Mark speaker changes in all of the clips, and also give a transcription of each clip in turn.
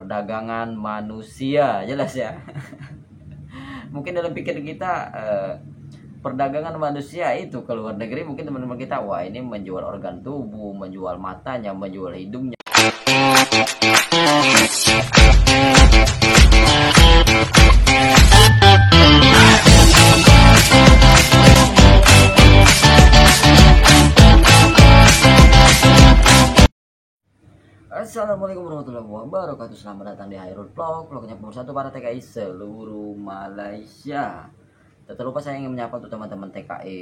Speaker 1: perdagangan manusia, jelas ya. Mungkin dalam pikiran kita perdagangan manusia itu ke luar negeri, mungkin teman-teman kita, wah ini menjual organ tubuh, menjual matanya, menjual hidungnya. Assalamualaikum warahmatullahi wabarakatuh. Selamat datang di Hairul Vlognya pemersatu para TKI seluruh Malaysia. Tak lupa saya ingin menyapa untuk teman-teman TKI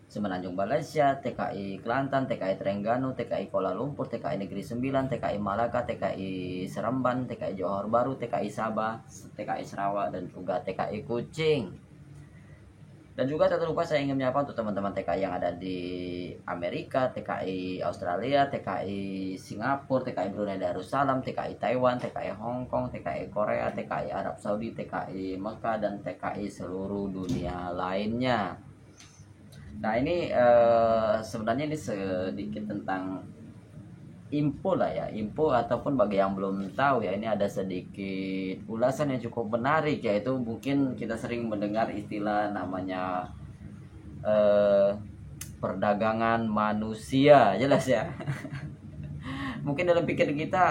Speaker 1: Semenanjung Malaysia, TKI Kelantan, TKI Terengganu, TKI Kuala Lumpur, TKI Negeri Sembilan, TKI Malaka, TKI Seremban, TKI Johor Bahru, TKI Sabah, TKI Sarawak, dan juga TKI Kuching. Dan juga tak lupa saya ingin menyapa untuk teman-teman TKI yang ada di Amerika, TKI Australia, TKI Singapura, TKI Brunei Darussalam, TKI Taiwan, TKI Hong Kong, TKI Korea, TKI Arab Saudi, TKI Mekah, dan TKI seluruh dunia lainnya. Nah ini sebenarnya ini sedikit tentang info lah ya, info ataupun bagi yang belum tahu ya, ini ada sedikit ulasan yang cukup menarik, yaitu mungkin kita sering mendengar istilah namanya perdagangan manusia, jelas ya. Mungkin dalam pikiran kita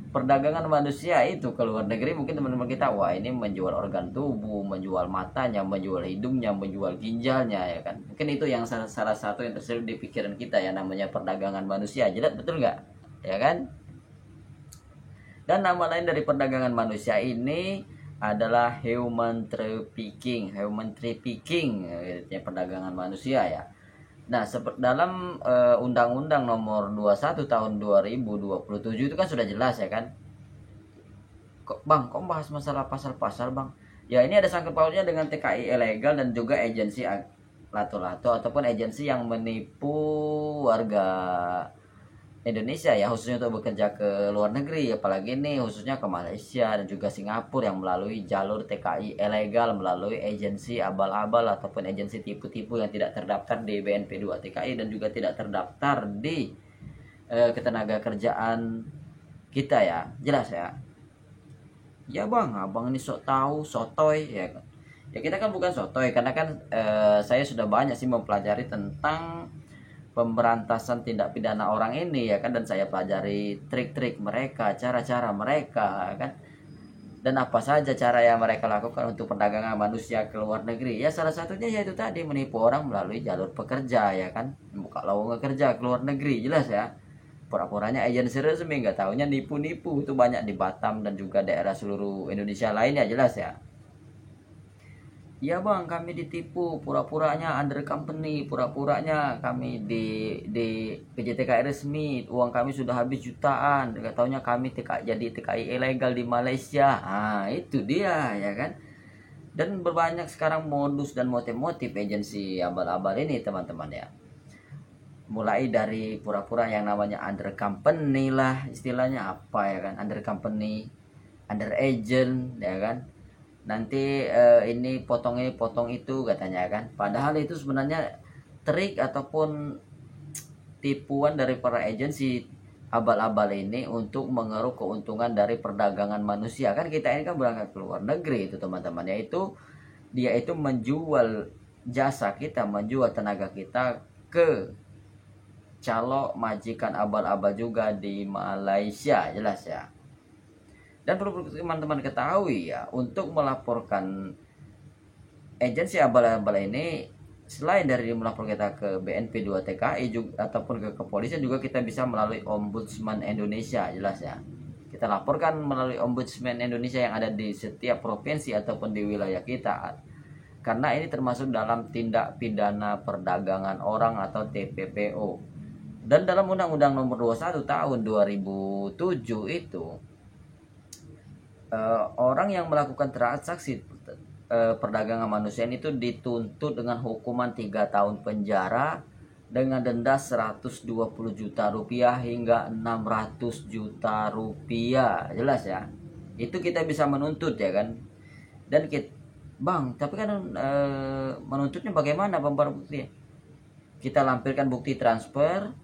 Speaker 1: perdagangan manusia itu ke luar negeri, mungkin teman-teman kita, wah ini menjual organ tubuh, menjual matanya, menjual hidungnya, menjual ginjalnya, ya kan. Mungkin itu yang salah satu yang terselip di pikiran kita ya, namanya perdagangan manusia. Jelas, betul nggak? Ya kan? Dan nama lain dari perdagangan manusia ini adalah human trafficking, ya, perdagangan manusia ya. Nah, dalam Undang-Undang Nomor 21 Tahun 2027 itu kan sudah jelas ya kan. Kok bahas masalah pasal-pasal bang? Ya ini ada sangkut pautnya dengan TKI ilegal dan juga agensi lato-lato ataupun agensi yang menipu warga Indonesia ya, khususnya untuk bekerja ke luar negeri, apalagi ini khususnya ke Malaysia dan juga Singapura yang melalui jalur TKI ilegal, melalui agensi abal-abal ataupun agensi tipu-tipu yang tidak terdaftar di BNP 2 TKI dan juga tidak terdaftar di ketenaga kerjaan kita ya, jelas ya. Ya bang, abang ini sok tahu, sotoy ya. Ya kita kan bukan sotoy, karena kan saya sudah banyak sih mempelajari tentang pemberantasan tindak pidana orang ini ya kan, dan saya pelajari trik-trik mereka, cara-cara mereka kan, dan apa saja cara yang mereka lakukan untuk perdagangan manusia ke luar negeri. Ya salah satunya yaitu tadi menipu orang melalui jalur pekerja ya kan, buka lowongan kerja ke luar negeri, jelas ya. Pura-puranya agensi resmi, nggak tahunya nipu-nipu. Itu banyak di Batam dan juga daerah seluruh Indonesia lainnya, jelas ya. Ya bang, kami ditipu, pura-puranya under company, pura-puranya kami di PJTKI resmi, uang kami sudah habis jutaan, gak taunya kami jadi TKI ilegal di Malaysia. Ah itu dia ya kan. Dan berbanyak sekarang modus dan motif-motif agensi abal-abal ini teman-teman ya. Mulai dari pura-pura yang namanya under company lah, istilahnya apa ya kan, under company, under agent ya kan. Nanti ini potong itu katanya kan, padahal itu sebenarnya trik ataupun tipuan dari para agensi abal-abal ini untuk mengeruk keuntungan dari perdagangan manusia. Kan kita ini kan berangkat ke luar negeri itu teman-teman, yaitu dia itu menjual jasa kita, menjual tenaga kita ke calo majikan abal-abal juga di Malaysia, jelas ya. Dan perlu teman-teman ketahui ya, untuk melaporkan agensi abal-abal ini, selain dari melapor kita ke BNP 2 TKI juga, ataupun ke kepolisian, juga kita bisa melalui Ombudsman Indonesia, jelas ya. Kita laporkan melalui Ombudsman Indonesia yang ada di setiap provinsi ataupun di wilayah kita. Karena ini termasuk dalam tindak pidana perdagangan orang atau TPPO. Dan dalam Undang-Undang Nomor 21 Tahun 2007 itu, orang yang melakukan transaksi perdagangan manusia itu dituntut dengan hukuman 3 tahun penjara dengan denda 120 juta rupiah hingga 600 juta rupiah, jelas ya. Itu kita bisa menuntut ya kan. Dan bang, tapi kan menuntutnya bagaimana bang, bukti? Kita lampirkan bukti transfer,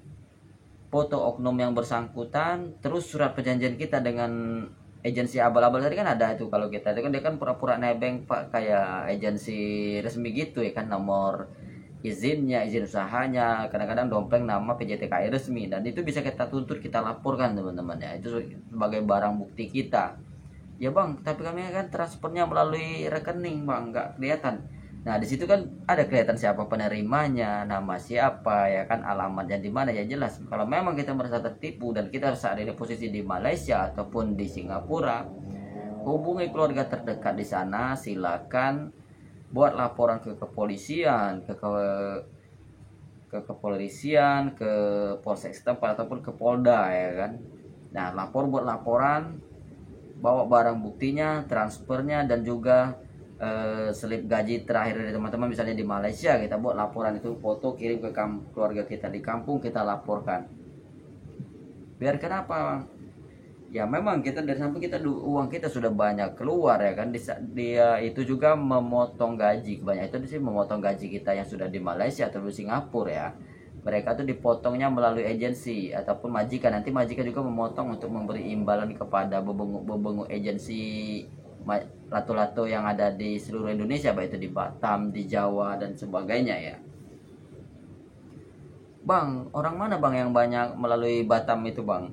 Speaker 1: foto oknum yang bersangkutan, terus surat perjanjian kita dengan agensi abal-abal tadi kan ada itu. Kalau kita itu kan dia kan pura-pura nebeng pak kayak agensi resmi gitu ya kan, nomor izinnya, izin usahanya, kadang-kadang dompleng nama PJTKI resmi, dan itu bisa kita tuntut, kita laporkan teman-teman ya, itu sebagai barang bukti kita. Ya bang, tapi kami kan transfernya melalui rekening bang, nggak kelihatan. Nah di situ kan ada kelihatan siapa penerimanya, nama siapa ya kan, alamatnya di mana, ya jelas. Kalau memang kita merasa tertipu dan kita saat ini posisi di Malaysia ataupun di Singapura, hubungi keluarga terdekat di sana, silakan buat laporan ke kepolisian, ke kepolisian, ke polsek setempat ataupun ke Polda ya kan. Nah buat laporan, bawa barang buktinya, transfernya, dan juga slip gaji terakhir dari teman-teman misalnya di Malaysia, kita buat laporan itu, foto kirim ke keluarga kita di kampung, kita laporkan. Biar kenapa? Ya memang kita dari samping kita uang kita sudah banyak keluar ya kan, dia itu juga memotong gaji, kebanyakan itu sih memotong gaji kita yang sudah di Malaysia atau di Singapura ya. Mereka tuh dipotongnya melalui agensi ataupun majikan, nanti majikan juga memotong untuk memberi imbalan kepada bebengu agensi lato-lato yang ada di seluruh Indonesia, baik itu di Batam, di Jawa dan sebagainya ya. Bang, orang mana bang yang banyak melalui Batam itu bang?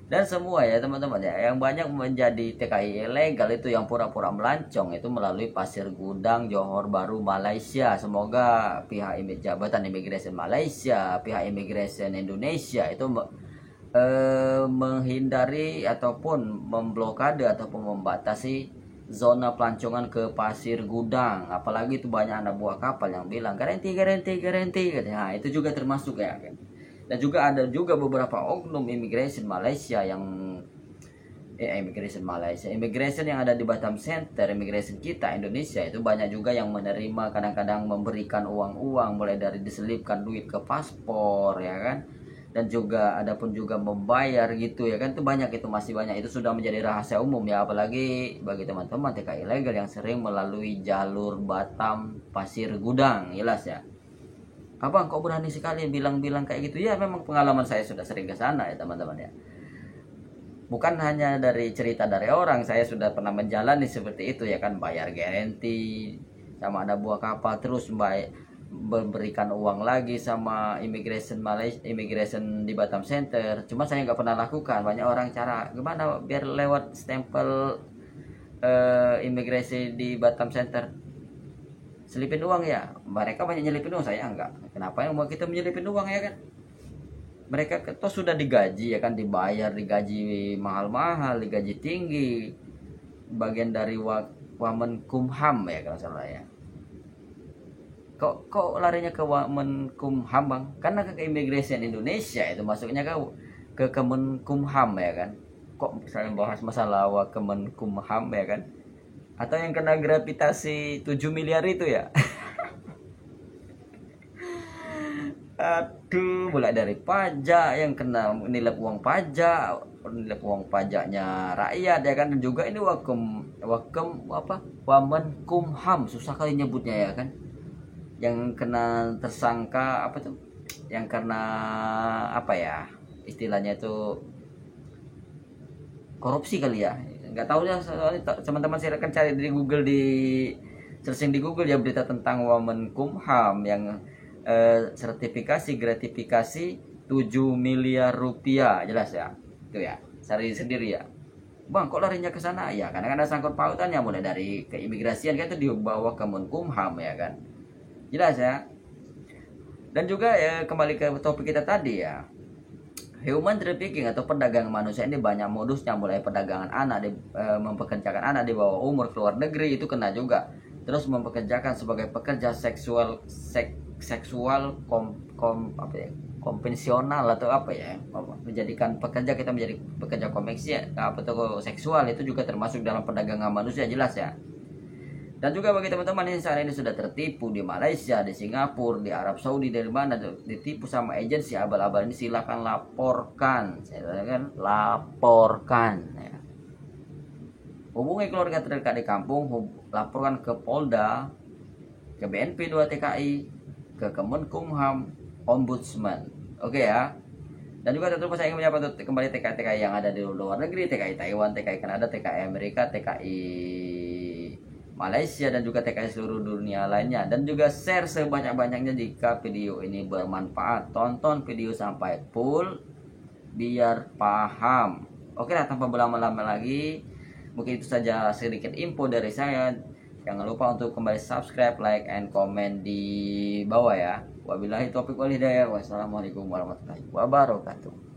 Speaker 1: Dan semua ya teman-teman ya, yang banyak menjadi TKI ilegal itu yang pura-pura melancong itu melalui Pasir Gudang, Johor Bahru, Malaysia. Semoga pihak Jabatan Imigrasi Malaysia, pihak Imigrasi Indonesia itu menghindari ataupun memblokade ataupun membatasi zona pelancongan ke Pasir Gudang. Apalagi itu banyak anak buah kapal yang bilang garanti. Nah, itu juga termasuk ya. Dan juga ada juga beberapa oknum immigration Malaysia immigration yang ada di Batam Center, immigration kita Indonesia itu banyak juga yang menerima, kadang-kadang memberikan uang-uang, mulai dari diselipkan duit ke paspor ya kan, dan juga ada pun juga membayar gitu ya kan, itu banyak, itu masih banyak, itu sudah menjadi rahasia umum ya, apalagi bagi teman-teman TKI ilegal yang sering melalui jalur Batam Pasir Gudang, jelas ya. Abang kok berani sekali bilang-bilang kayak gitu? Ya memang pengalaman saya sudah sering ke sana ya teman-teman ya. Bukan hanya dari cerita dari orang, saya sudah pernah menjalani seperti itu ya kan, bayar garansi sama ada buah kapal, terus memberikan uang lagi sama immigration Malaysia, immigration di Batam Center. Cuma saya nggak pernah lakukan. Banyak orang cara gimana biar lewat stempel imigrasi di Batam Center, selipin uang ya. Mereka banyak nyelipin uang, saya enggak. Kenapa yang mau kita menyelipin uang ya kan? Mereka toh sudah digaji ya kan, dibayar, digaji mahal-mahal, digaji tinggi, bagian dari Wamenkumham ya kalau salah ya. Kok larinya ke Wamenkumham bang? Karena ke Immigration Indonesia itu masuknya ke Kemenkumham ya kan. Kok misalnya bahas masalah Kemenkumham ya kan? Atau yang kena gravitasi 7 miliar itu ya. Aduh, mulai dari pajak yang kena nilai uang pajaknya rakyat ya kan, dan juga ini Wamenkumham, susah kali nyebutnya ya kan, yang kena tersangka apa tuh, yang karena apa ya istilahnya itu, korupsi kali ya, nggak tahu ya, teman-teman silakan cari di Google, di searching di Google ya berita tentang Wamenkumham yang sertifikasi gratifikasi 7 miliar rupiah, jelas ya itu ya, cari sendiri ya. Bang kok larinya ke sana ya, karena ada sangkut pautannya mulai dari keimigrasian kan, itu dibawa ke Kemenkumham ya kan, jelas ya. Dan juga ya kembali ke topik kita tadi ya, human trafficking atau perdagangan manusia ini banyak modusnya, mulai perdagangan anak, mempekerjakan anak di bawah umur ke luar negeri itu kena juga, terus mempekerjakan sebagai pekerja seksual konvensional atau apa ya, menjadikan pekerja kita menjadi pekerja komersial atau seksual, itu juga termasuk dalam perdagangan manusia, jelas ya. Dan juga bagi teman-teman yang saat ini sudah tertipu di Malaysia, di Singapura, di Arab Saudi, dari mana ditipu sama agensi abal-abal ini, silakan laporkan. Saya katakan laporkan ya. Hubungi keluarga terdekat di kampung, laporkan ke Polda, ke BNP 2 TKI, ke Kemenkumham, Ombudsman. Oke ya. Dan juga tentu saya ingin menyapa kembali TKI-TKI yang ada di luar negeri, TKI Taiwan, TKI Kanada, TKI Amerika, TKI Malaysia, dan juga TKI seluruh dunia lainnya. Dan juga share sebanyak-banyaknya jika video ini bermanfaat. Tonton video sampai full biar paham. Oke lah, tanpa berlama-lama lagi, mungkin itu saja sedikit info dari saya. Jangan lupa untuk kembali subscribe, like, and comment di bawah ya. Wabillahi taufiq wal hidayah. Wassalamualaikum warahmatullahi wabarakatuh.